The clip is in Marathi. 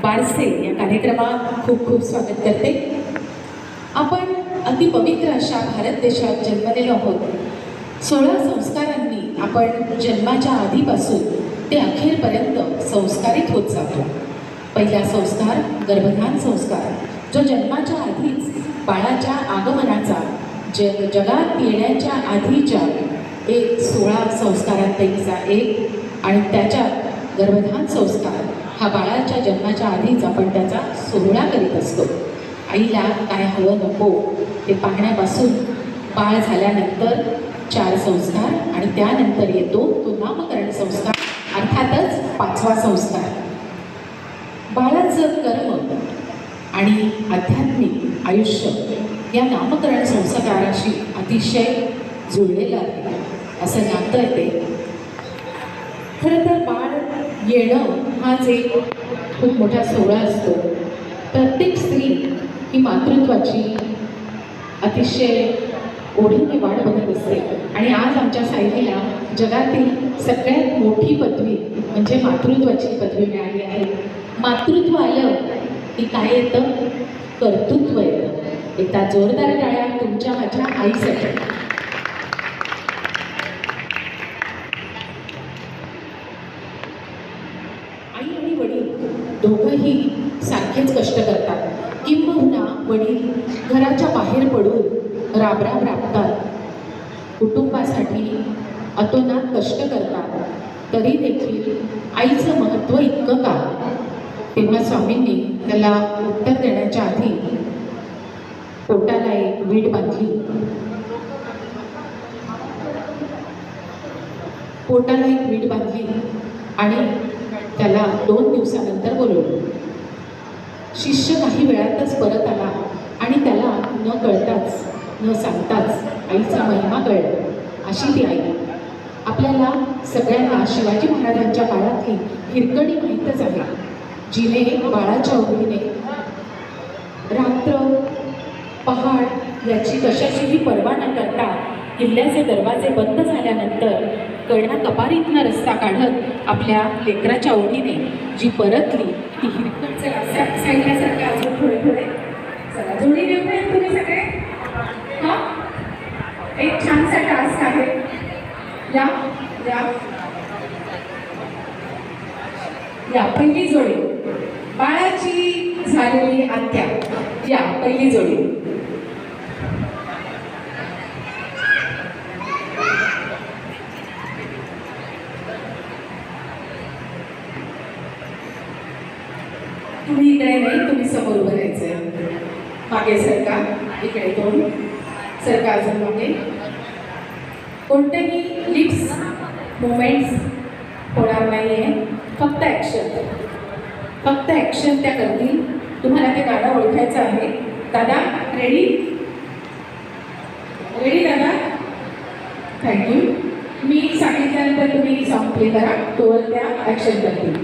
बारसे या कार्यक्रमात खूप खूप स्वागत करते। आपण अति पवित्र अशा भारत देशात जन्मलेलो आहोत। 16 संस्कारांनी आपण जन्माच्या आधीपासून ते अखेरपर्यंत संस्कारित होत जातो। पहिला संस्कार गर्भधान संस्कार, जो जन्माच्या आधीच बाळाच्या आगमनाचा जगात येण्याच्या आधीच्या एक 16 संस्कारांपैकीचा एक, आणि त्याच्यात गर्भधान संस्कार हा बाळाच्या जन्माच्या आधीच आपण त्याचा सोहळा करीत असतो। आईला काय हवं नको ते पाहण्यापासून बाळ झाल्यानंतर 4 संस्कार आणि त्यानंतर येतो तो नामकरण संस्कार, अर्थातच 5वा संस्कार। बाळाचं कर्म आणि आध्यात्मिक आयुष्य या नामकरण संस्काराशी अतिशय जुळलेलं आहे, असं नातं येते। खरं तर बाळ येणं हाच एक खूप मोठा सोहळा असतो। प्रत्येक स्त्री ही मातृत्वाची अतिशय ओढीने वाट बघत असते, आणि आज आमच्या सायलीला जगातील सगळ्यात मोठी पदवी म्हणजे मातृत्वाची पदवी मिळाली आहे। मातृत्व आलं की काय येतं? कर्तृत्व येतं। एकदा जोरदार टाळ्या तुमच्या माझ्या आईसाठी। आई आणि वडील दोघंही सारखेच कष्ट करतात, किंबहुना वडील घराच्या बाहेर पडून राबराब राबतात, कुटुंबासाठी अतोनात कष्ट करतात, तरी देखील आईचं महत्त्व इतकं का? तेव्हा स्वामींनी त्याला उत्तर देण्याच्या आधी पोटाला एक वीट बांधली, पोटाला एक वीट बांधली आणि त्याला 2 दिवसानंतर बोलवलं। शिष्य काही वेळातच परत आला आणि त्याला न कळताच न सांगताच आईचा महिमा कळला। अशी ती आई। आपल्याला सगळ्यांना शिवाजी महाराजांच्या काळातली हिरकणी माहीतच आहे, जिने बाळाच्या ओढीने रात्र पहाड याची कशाचीही पर्वा न करता किल्ल्याचे दरवाजे बंद झाल्यानंतर कडा कपारीतनं रस्ता काढत आपल्या लेकराच्या ओढीने जी परतली ती हिरकण। सांगितल्यासारखे अजून थोडे थोडे चला जोडी देऊया तुम्ही सगळे। हा एक छानसा टास्क आहे। या या या पहिली जोडी बाळाची झालेली आत्या। या पहिली जोडी। तुम्ही इकडे नाही, तुम्ही समोर उभं राहायचंय। मागे सरका, इकडे तोंड सरका, अजून मागे। कोणतेही लिप्स मुवमेंट्स होणार नाहीये, फक्त ॲक्शन, फक्त ॲक्शन त्या करतील। तुम्हाला ते गाणं ओळखायचं आहे। दादा रेडी? रेडी दादा? थँक्यू। मी सांगितल्यानंतर तुम्ही सॉन्ग प्ले करा, तोवर त्या ॲक्शन करतील।